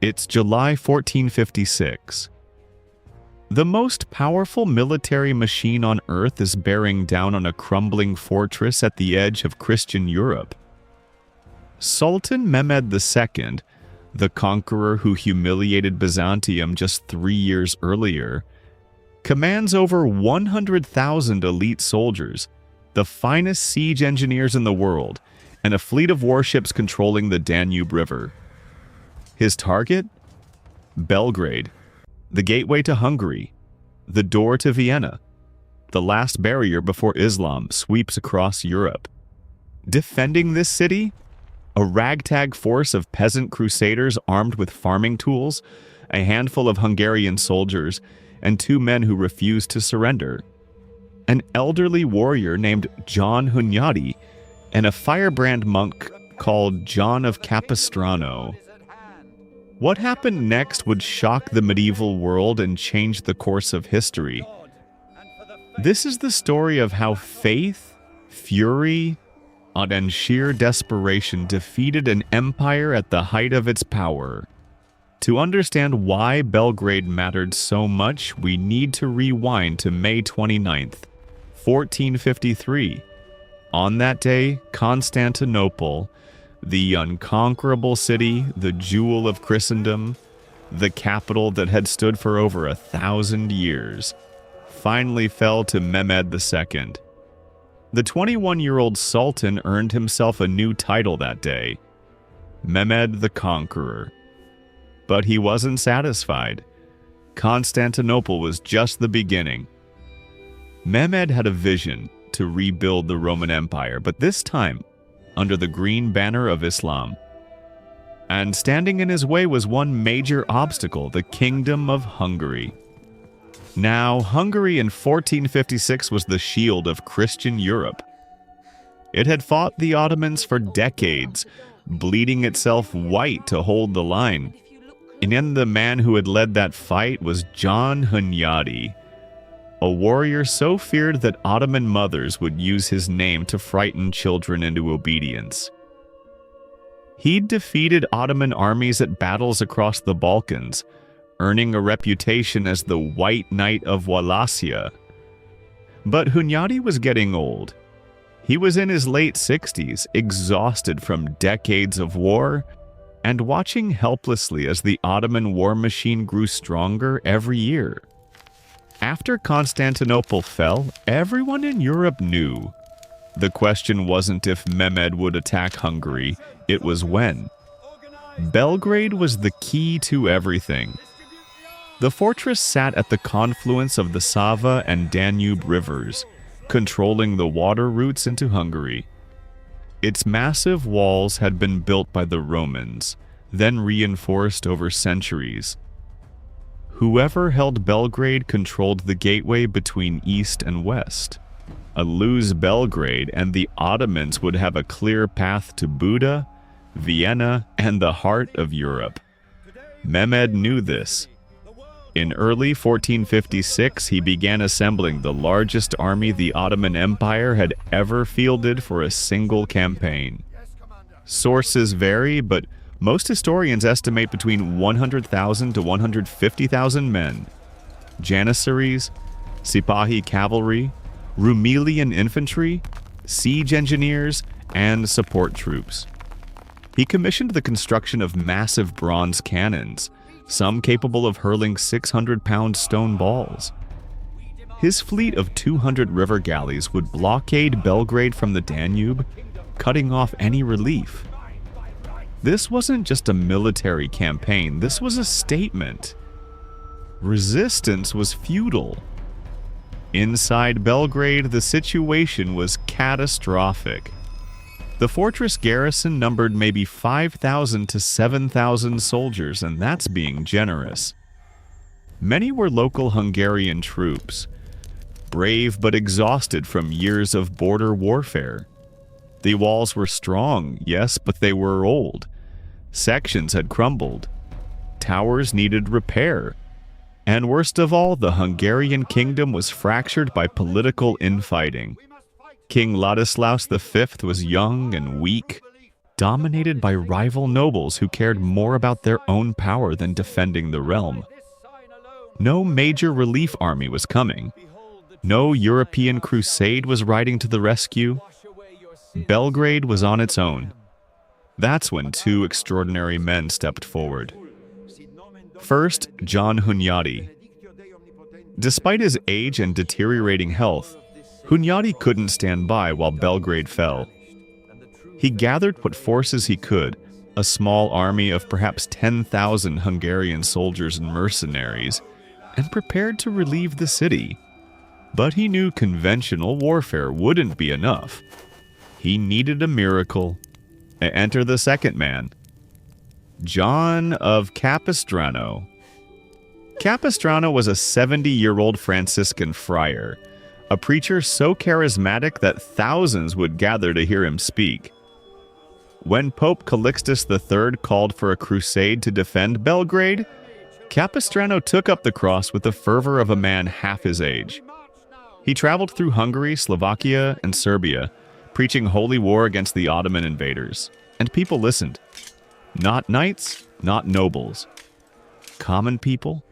It's July 1456. The most powerful military machine on earth is bearing down on a crumbling fortress at the edge of Christian Europe. Sultan Mehmed II, the conqueror who humiliated Byzantium just 3 years earlier, commands over 100,000 elite soldiers, the finest siege engineers in the world, and a fleet of warships controlling the Danube River. His target? Belgrade, the gateway to Hungary, the door to Vienna, the last barrier before Islam sweeps across Europe. Defending this city? A ragtag force of peasant crusaders armed with farming tools, a handful of Hungarian soldiers, and 2 men who refused to surrender. An elderly warrior named John Hunyadi, and a firebrand monk called John of Capistrano. What happened next would shock the medieval world and change the course of history. This is the story of how faith, fury, and sheer desperation defeated an empire at the height of its power. To understand why Belgrade mattered so much, we need to rewind to May 29th, 1453. On that day, Constantinople, the unconquerable city, the jewel of Christendom, the capital that had stood for over 1,000 years, finally fell to Mehmed II. The 21-year-old Sultan earned himself a new title that day, Mehmed the Conqueror. But he wasn't satisfied. Constantinople was just the beginning. Mehmed had a vision to rebuild the Roman Empire, but this time under the green banner of Islam. And standing in his way was one major obstacle, the Kingdom of Hungary. Now, Hungary in 1456 was the shield of Christian Europe. It had fought the Ottomans for decades, bleeding itself white to hold the line. And then the man who had led that fight was John Hunyadi, a warrior so feared that Ottoman mothers would use his name to frighten children into obedience. He'd defeated Ottoman armies at battles across the Balkans, earning a reputation as the White Knight of Wallachia. But Hunyadi was getting old. He was in his late 60s, exhausted from decades of war, and watching helplessly as the Ottoman war machine grew stronger every year. After Constantinople fell, everyone in Europe knew. The question wasn't if Mehmed would attack Hungary, it was when. Belgrade was the key to everything. The fortress sat at the confluence of the Sava and Danube rivers, controlling the water routes into Hungary. Its massive walls had been built by the Romans, then reinforced over centuries. Whoever held Belgrade controlled the gateway between East and West. A loose Belgrade and the Ottomans would have a clear path to Buda, Vienna, and the heart of Europe. Mehmed knew this. In early 1456, he began assembling the largest army the Ottoman Empire had ever fielded for a single campaign. Sources vary, but most historians estimate between 100,000 to 150,000 men. Janissaries, Sipahi cavalry, Rumelian infantry, siege engineers, and support troops. He commissioned the construction of massive bronze cannons, some capable of hurling 600-pound stone balls. His fleet of 200 river galleys would blockade Belgrade from the Danube, cutting off any relief. This wasn't just a military campaign, this was a statement. Resistance was futile. Inside Belgrade, the situation was catastrophic. The fortress garrison numbered maybe 5,000 to 7,000 soldiers, and that's being generous. Many were local Hungarian troops, brave but exhausted from years of border warfare. The walls were strong, yes, but they were old. Sections had crumbled. Towers needed repair. And worst of all, the Hungarian kingdom was fractured by political infighting. King Ladislaus V was young and weak. dominated by rival nobles who cared more about their own power than defending the realm. No major relief army was coming. No European crusade was riding to the rescue. Belgrade was on its own. That's when two extraordinary men stepped forward. First, John Hunyadi. Despite his age and deteriorating health, Hunyadi couldn't stand by while Belgrade fell. He gathered what forces he could, a small army of perhaps 10,000 Hungarian soldiers and mercenaries, and prepared to relieve the city. But he knew conventional warfare wouldn't be enough. He needed a miracle. Enter the second man, John of Capistrano. Capistrano was a 70-year-old Franciscan friar, a preacher so charismatic that thousands would gather to hear him speak. When Pope Calixtus III called for a crusade to defend Belgrade, Capistrano took up the cross with the fervor of a man half his age. He traveled through Hungary, Slovakia, and Serbia, preaching holy war against the Ottoman invaders, and people listened. Not knights, not nobles. Common people,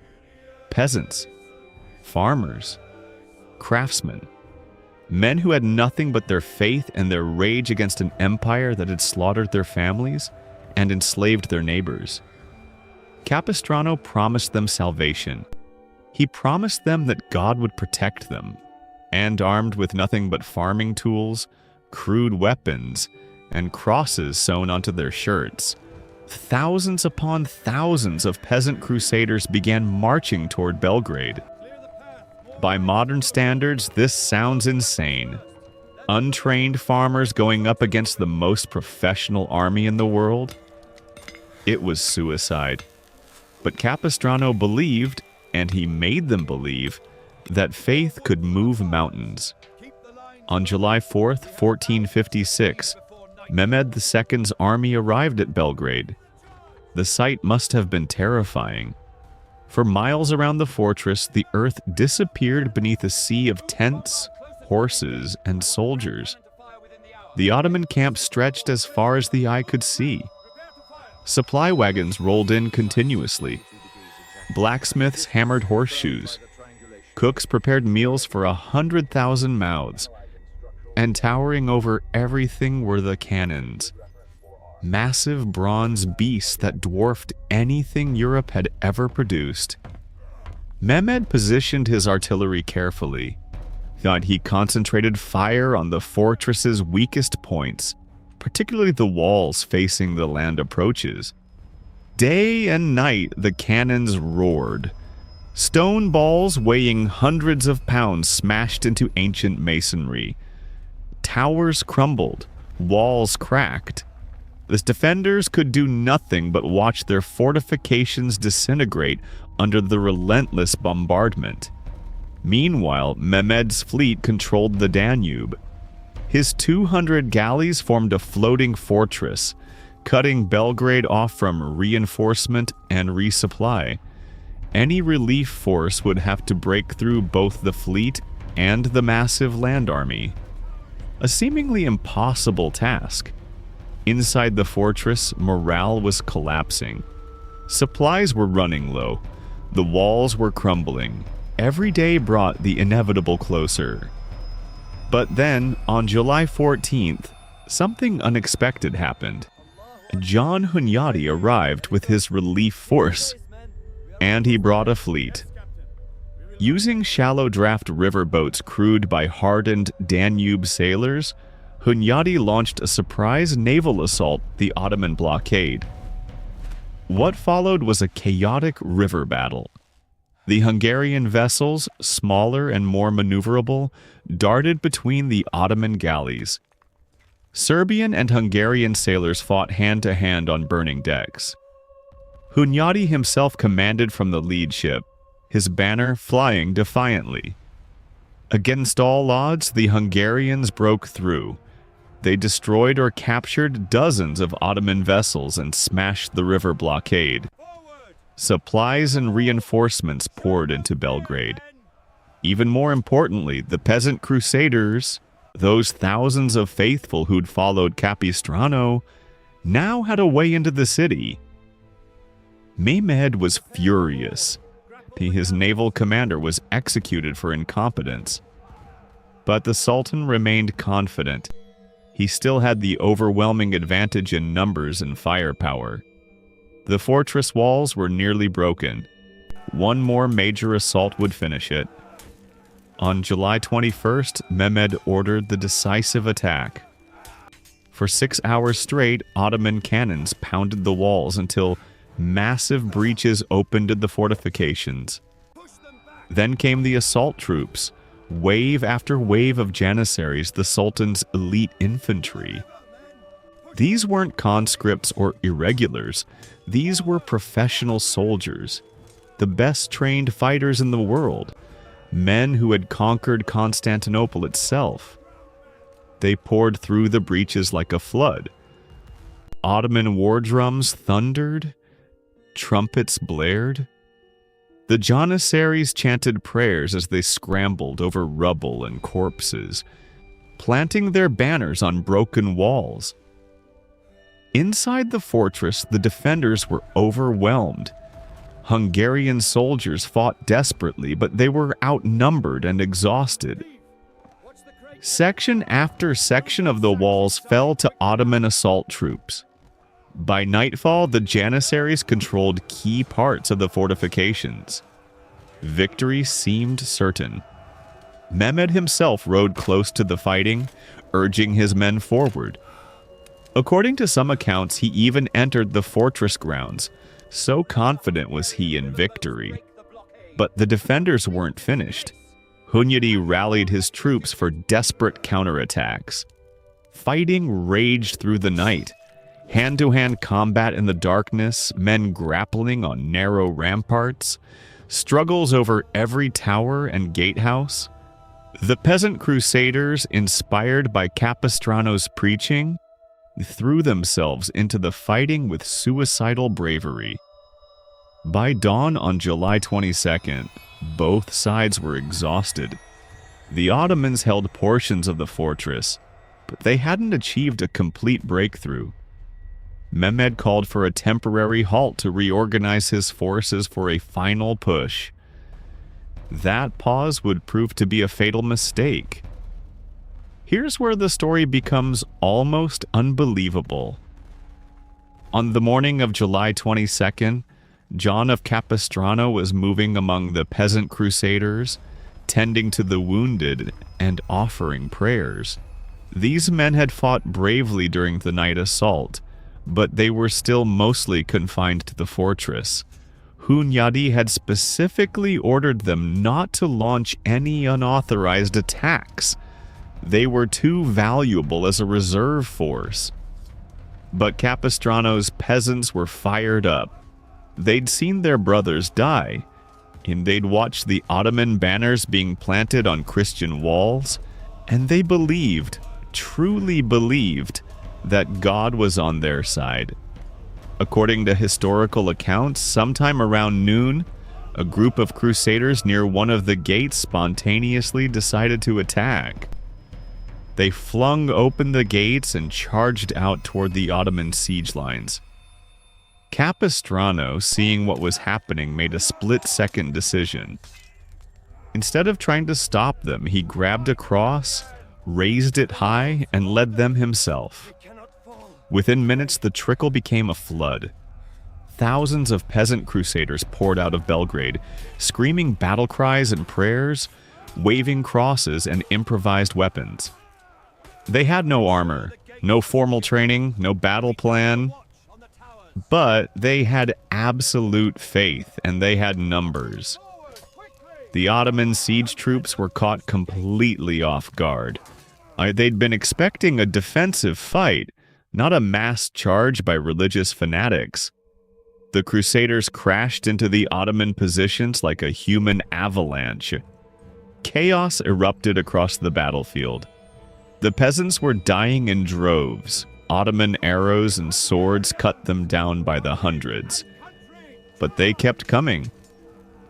peasants, farmers, craftsmen, men who had nothing but their faith and their rage against an empire that had slaughtered their families and enslaved their neighbors. Capistrano promised them salvation. He promised them that God would protect them, and armed with nothing but farming tools, crude weapons, and crosses sewn onto their shirts, thousands upon thousands of peasant crusaders began marching toward Belgrade. By modern standards, this sounds insane. Untrained farmers going up against the most professional army in the world? It was suicide. But Capistrano believed, and he made them believe, that faith could move mountains. On July 4th, 1456, Mehmed II's army arrived at Belgrade. The sight must have been terrifying. For miles around the fortress, the earth disappeared beneath a sea of tents, horses, and soldiers. The Ottoman camp stretched as far as the eye could see. Supply wagons rolled in continuously. Blacksmiths hammered horseshoes. Cooks prepared meals for 100,000 mouths. And towering over everything were the cannons. Massive bronze beasts that dwarfed anything Europe had ever produced. Mehmed positioned his artillery carefully. He concentrated fire on the fortress's weakest points, particularly the walls facing the land approaches. Day and night the cannons roared. Stone balls weighing hundreds of pounds smashed into ancient masonry. Towers crumbled, walls cracked. The defenders could do nothing but watch their fortifications disintegrate under the relentless bombardment. Meanwhile, Mehmed's fleet controlled the Danube. His 200 galleys formed a floating fortress, cutting Belgrade off from reinforcement and resupply. Any relief force would have to break through both the fleet and the massive land army. A seemingly impossible task. Inside the fortress, morale was collapsing. Supplies were running low. The walls were crumbling. Every day brought the inevitable closer. But then, on July 14th, something unexpected happened. John Hunyadi arrived with his relief force, and he brought a fleet. Using shallow draft river boats crewed by hardened Danube sailors, Hunyadi launched a surprise naval assault the Ottoman blockade. What followed was a chaotic river battle. The Hungarian vessels, smaller and more maneuverable, darted between the Ottoman galleys. Serbian and Hungarian sailors fought hand-to-hand on burning decks. Hunyadi himself commanded from the lead ship, his banner flying defiantly. Against all odds, the Hungarians broke through. They destroyed or captured dozens of Ottoman vessels and smashed the river blockade. Supplies and reinforcements poured into Belgrade. Even more importantly, the Peasant Crusaders, those thousands of faithful who'd followed Capistrano, now had a way into the city. Mehmed was furious. His naval commander was executed for incompetence. But the Sultan remained confident. He still had the overwhelming advantage in numbers and firepower. The fortress walls were nearly broken. One more major assault would finish it. On July 21st, Mehmed ordered the decisive attack. For 6 hours straight, Ottoman cannons pounded the walls until massive breaches opened in the fortifications. Then came the assault troops, wave after wave of janissaries, the Sultan's elite infantry. These weren't conscripts or irregulars. These were professional soldiers, the best trained fighters in the world, men who had conquered Constantinople itself. They poured through the breaches like a flood. Ottoman war drums thundered, trumpets blared. The janissaries chanted prayers as they scrambled over rubble and corpses, planting their banners on broken walls. Inside the fortress, the defenders were overwhelmed. Hungarian soldiers fought desperately, but they were outnumbered and exhausted. Section after section of the walls fell to Ottoman assault troops. By nightfall, the janissaries controlled key parts of the fortifications. Victory seemed certain. Mehmed himself rode close to the fighting, urging his men forward. According to some accounts, he even entered the fortress grounds, so confident was he in victory. But the defenders weren't finished. Hunyadi rallied his troops for desperate counterattacks. Fighting raged through the night. Hand-to-hand combat in the darkness, men grappling on narrow ramparts, struggles over every tower and gatehouse. The Peasant Crusaders, inspired by Capistrano's preaching, threw themselves into the fighting with suicidal bravery. By dawn on July 22nd, both sides were exhausted. The Ottomans held portions of the fortress, but they hadn't achieved a complete breakthrough. Mehmed called for a temporary halt to reorganize his forces for a final push. That pause would prove to be a fatal mistake. Here's where the story becomes almost unbelievable. On the morning of July 22nd, John of Capistrano was moving among the Peasant Crusaders, tending to the wounded and offering prayers. These men had fought bravely during the night assault, but they were still mostly confined to the fortress. Hunyadi had specifically ordered them not to launch any unauthorized attacks. They were too valuable as a reserve force. But Capistrano's peasants were fired up. They'd seen their brothers die, and they'd watched the Ottoman banners being planted on Christian walls, and they believed, truly believed, that God was on their side. According to historical accounts, sometime around noon, a group of crusaders near one of the gates spontaneously decided to attack. They flung open the gates and charged out toward the Ottoman siege lines. Capistrano, seeing what was happening, made a split-second decision. Instead of trying to stop them, he grabbed a cross, raised it high, and led them himself. Within minutes, the trickle became a flood. Thousands of peasant crusaders poured out of Belgrade, screaming battle cries and prayers, waving crosses and improvised weapons. They had no armor, no formal training, no battle plan, but they had absolute faith, and they had numbers. The Ottoman siege troops were caught completely off guard. They'd been expecting a defensive fight, not a mass charge by religious fanatics. The Crusaders crashed into the Ottoman positions like a human avalanche. Chaos erupted across the battlefield. The peasants were dying in droves. Ottoman arrows and swords cut them down by the hundreds. But they kept coming.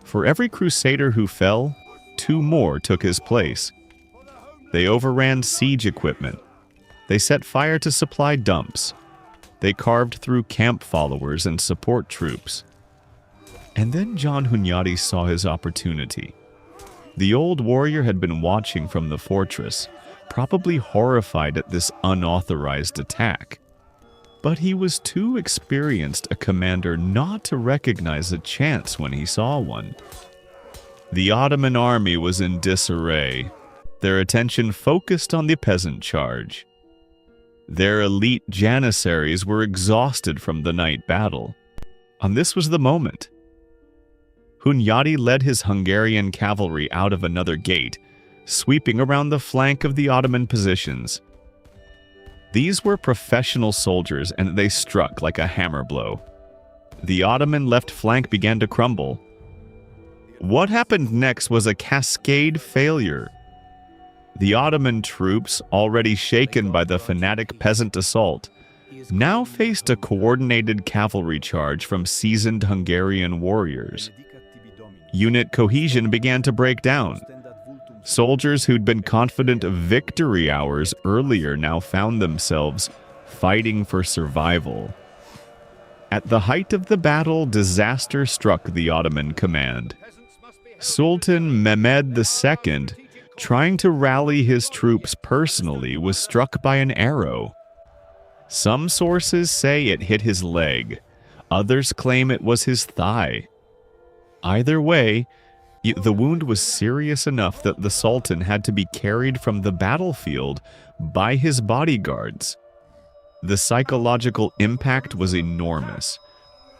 For every crusader who fell, 2 more took his place. They overran siege equipment. They set fire to supply dumps. They carved through camp followers and support troops. And then John Hunyadi saw his opportunity. The old warrior had been watching from the fortress, probably horrified at this unauthorized attack. But he was too experienced a commander not to recognize a chance when he saw one. The Ottoman army was in disarray, their attention focused on the Peasant Charge. Their elite janissaries were exhausted from the night battle, and this was the moment. Hunyadi led his Hungarian cavalry out of another gate, sweeping around the flank of the Ottoman positions. These were professional soldiers, and they struck like a hammer blow. The Ottoman left flank began to crumble. What happened next was a cascade failure. The Ottoman troops, already shaken by the fanatic peasant assault, now faced a coordinated cavalry charge from seasoned Hungarian warriors. Unit cohesion began to break down. Soldiers who'd been confident of victory hours earlier now found themselves fighting for survival. At the height of the battle, disaster struck the Ottoman command. Sultan Mehmed II, trying to rally his troops personally, was struck by an arrow. Some sources say it hit his leg. Others claim it was his thigh. Either way, the wound was serious enough that the Sultan had to be carried from the battlefield by his bodyguards. The psychological impact was enormous.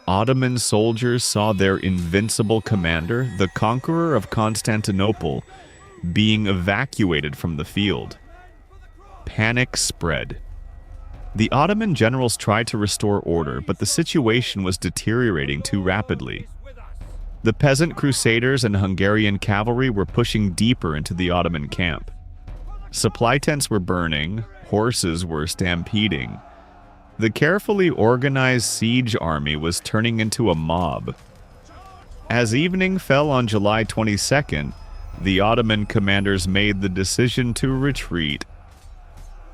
Ottoman soldiers saw their invincible commander, the conqueror of Constantinople, being evacuated from the field. Panic spread. The Ottoman generals tried to restore order, but the situation was deteriorating too rapidly. The Peasant Crusaders and Hungarian cavalry were pushing deeper into the Ottoman camp. Supply tents were burning, horses were stampeding. The carefully organized siege army was turning into a mob. As evening fell on July 22nd, the Ottoman commanders made the decision to retreat.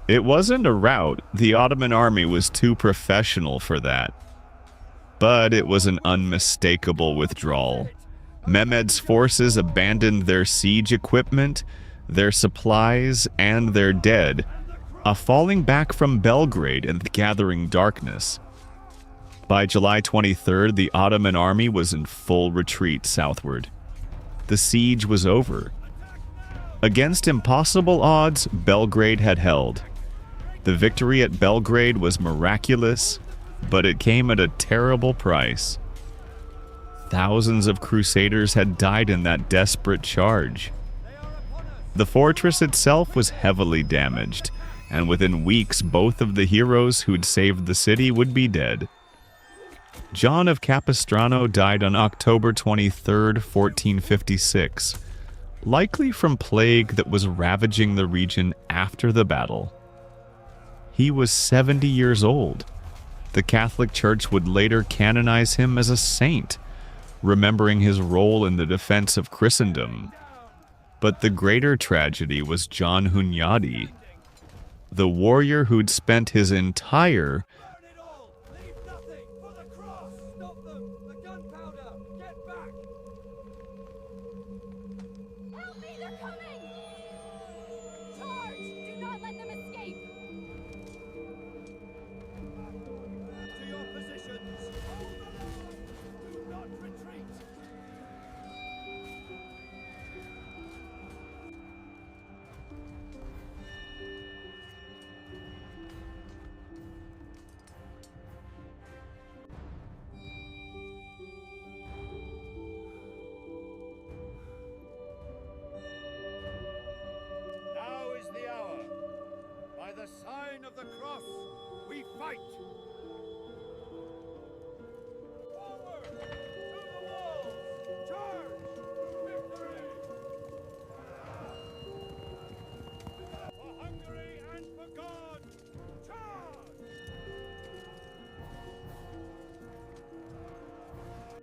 It wasn't a rout. The Ottoman army was too professional for that. But it was an unmistakable withdrawal. Mehmed's forces abandoned their siege equipment, their supplies, and their dead, a falling back from Belgrade in the gathering darkness. By July 23rd, the Ottoman army was in full retreat southward. The siege was over. Against impossible odds, Belgrade had held. The victory at Belgrade was miraculous, but it came at a terrible price. Thousands of crusaders had died in that desperate charge. The fortress itself was heavily damaged, and within weeks both of the heroes who'd saved the city would be dead. John of Capistrano died on October 23, 1456, likely from plague that was ravaging the region after the battle. He was 70 years old. The Catholic Church would later canonize him as a saint, remembering his role in the defense of Christendom. But the greater tragedy was John Hunyadi, the warrior who'd spent his entire the sign of the cross, we fight! Forward! To the walls! Charge! Victory! For Hungary and for God! Charge!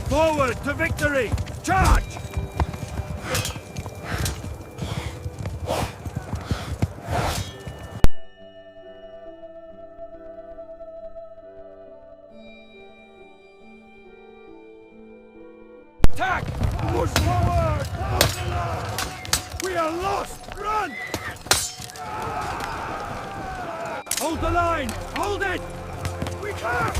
Forward to victory! Charge! Attack! Push forward! We are lost! Run! Hold the line! Hold it! We can't!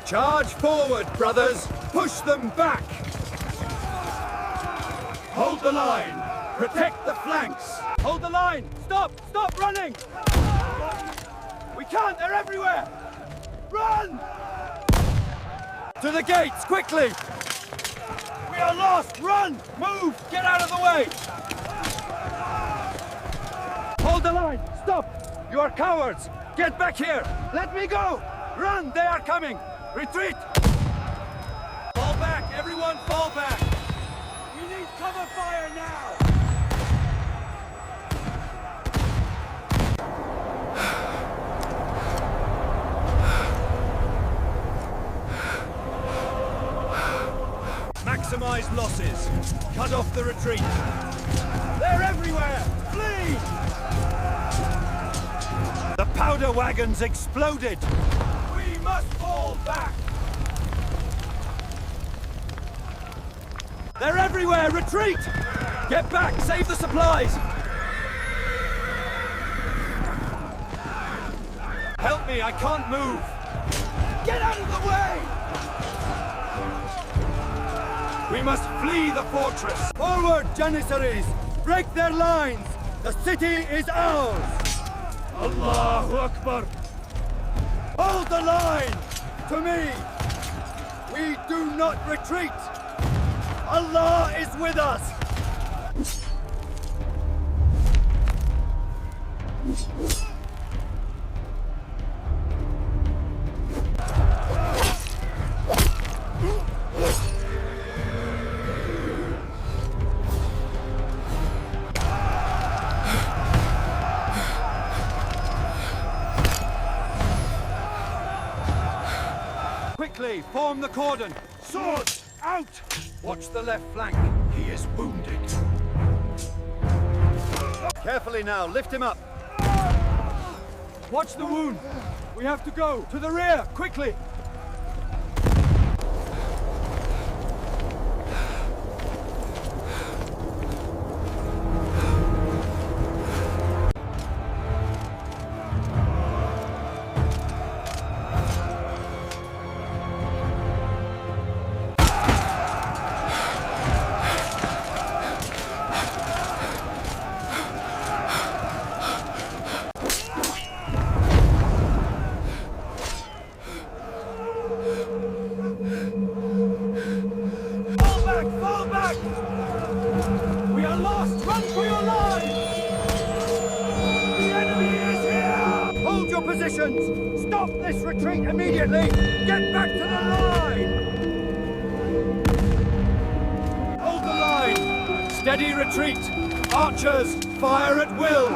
Charge forward, brothers! Push them back! Hold the line! Protect the flanks! Hold the line! Stop! Stop running! We can't! They're everywhere! Run! To the gates, quickly! We are lost! Run! Move! Get out of the way! Hold the line! Stop! You are cowards! Get back here! Let me go! Run! They are coming! Retreat! Fall back! Everyone fall back! We need cover fire now! Maximize losses. Cut off the retreat. They're everywhere! Flee! The powder wagons exploded! We must fall back! They're everywhere! Retreat! Get back! Save the supplies! Help me! I can't move! Get out of the way! We must flee the fortress! Forward, Janissaries! Break their lines! The city is ours! Allahu Akbar! Hold the line! To me! We do not retreat! Allah is with us! Quickly, form the cordon! Swords, out! Watch the left flank. He is wounded. Carefully now, lift him up. Watch the wound. We have to go. To the rear, quickly! Fall back! We are lost! Run for your lives! The enemy is here! Hold your positions! Stop this retreat immediately! Get back to the line! Hold the line! Steady retreat! Archers, fire at will!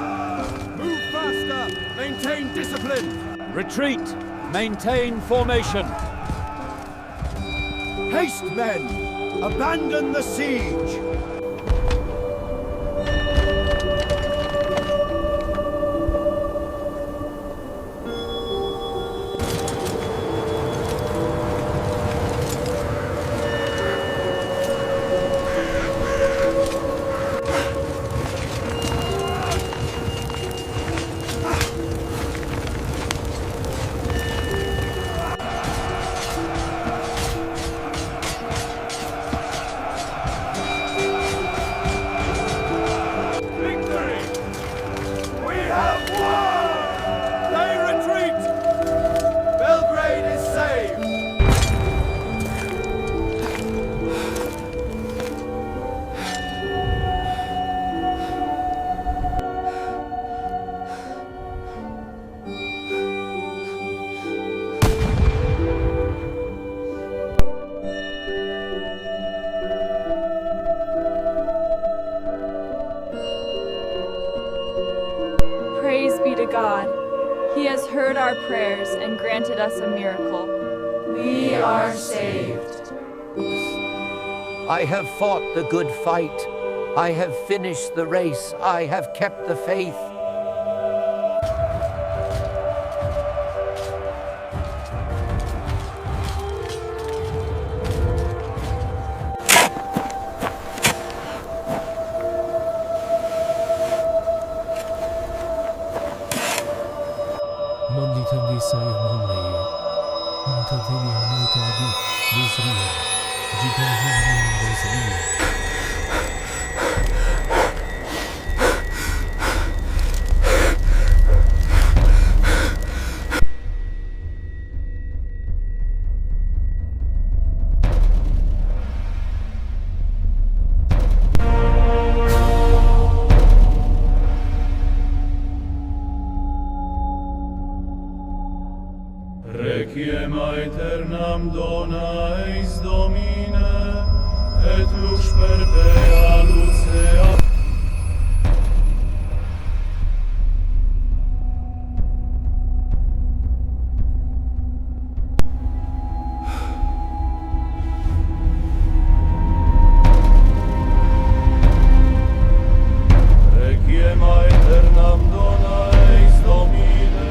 Move faster! Maintain discipline! Retreat! Maintain formation! Haste, men! Abandon the siege! Praise be to God. He has heard our prayers and granted us a miracle. We are saved. I have fought the good fight. I have finished the race. I have kept the faith. Requiem aeternam dona eis Domine, et lux perpea lucea. Requiem aeternam dona eis Domine,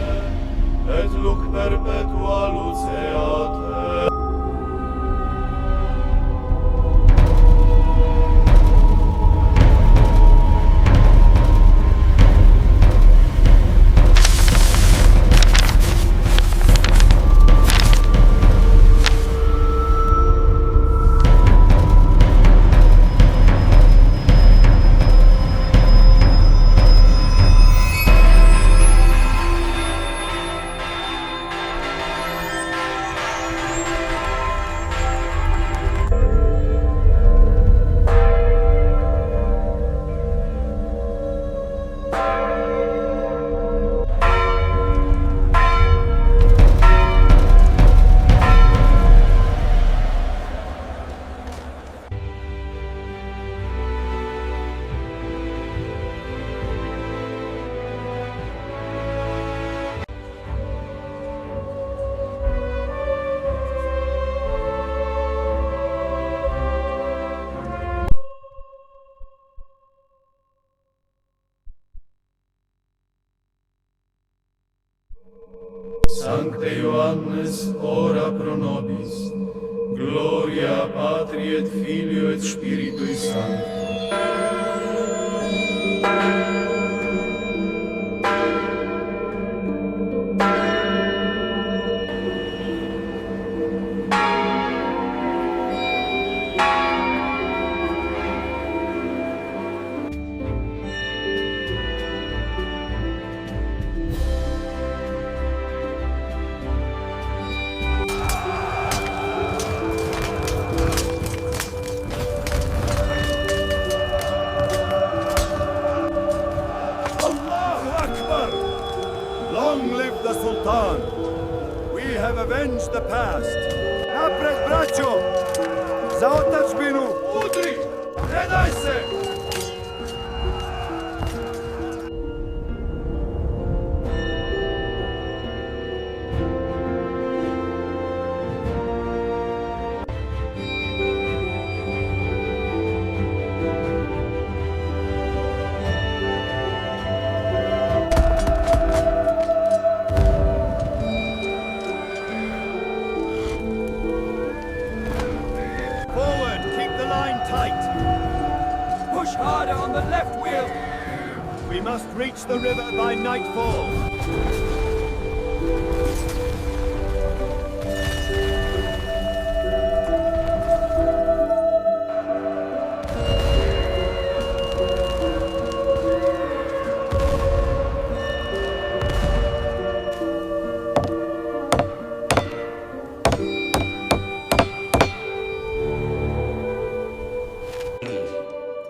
et lux perpetua luceate. Sancte Ioannes, ora pro nobis, gloria Patri et Filio et Spiritui Sancto. Long live the Sultan! We have avenged the past! Napred braćo! Za otadžbinu! Udri! Predaj se! Push harder on the left wheel! We must reach the river by nightfall.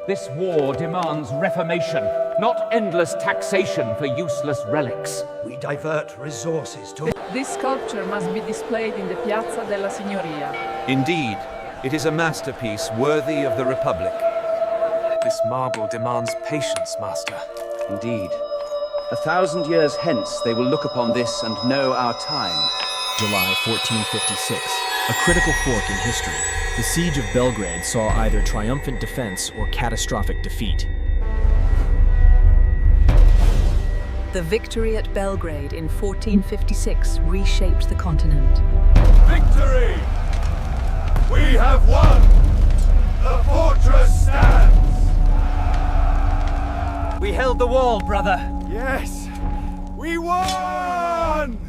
This war demands reformation, not endless taxation for useless relics. We divert resources to... This sculpture must be displayed in the Piazza della Signoria. Indeed, it is a masterpiece worthy of the Republic. This marble demands patience, Master. Indeed. 1,000 years hence they will look upon this and know our time. July 1456, a critical fork in history. The Siege of Belgrade saw either triumphant defense or catastrophic defeat. The victory at Belgrade in 1456 reshaped the continent. Victory! We have won! The fortress stands! We held the wall, brother. Yes! We won!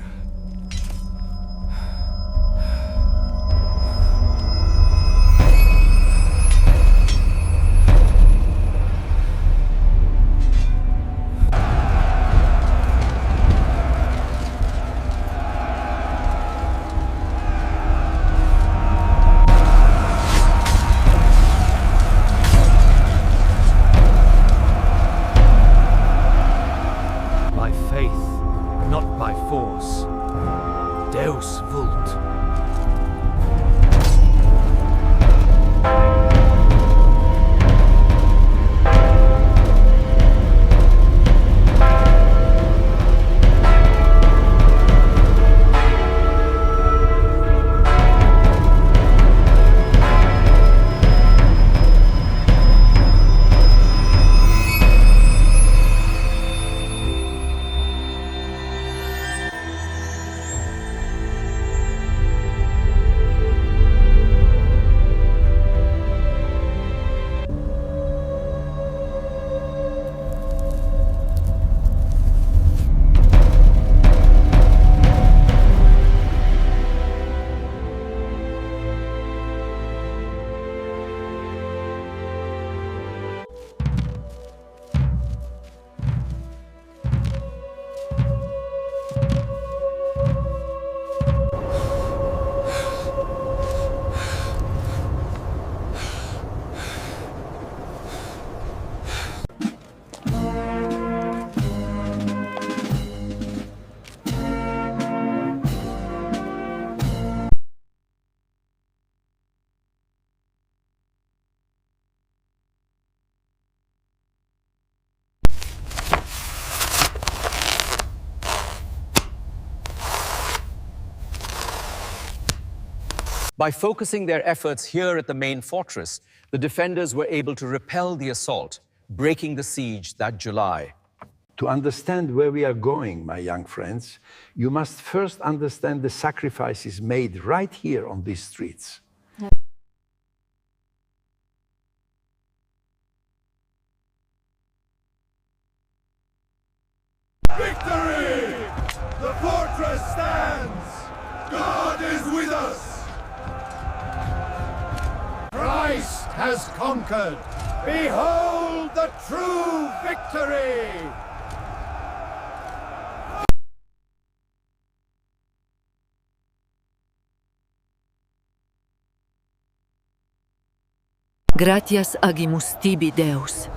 By faith, not by force. Deus vult. By focusing their efforts here at the main fortress, the defenders were able to repel the assault, breaking the siege that July. To understand where we are going, my young friends, you must first understand the sacrifices made right here on these streets. Victory! The fortress stands! God is with us! Christ has conquered! Behold the true victory! Gratias agimus tibi, Deus.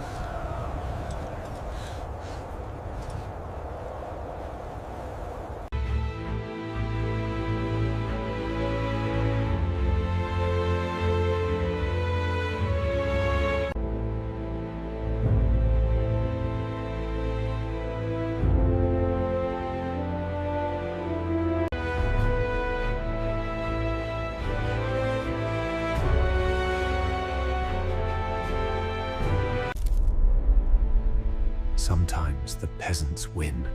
Sometimes the peasants win.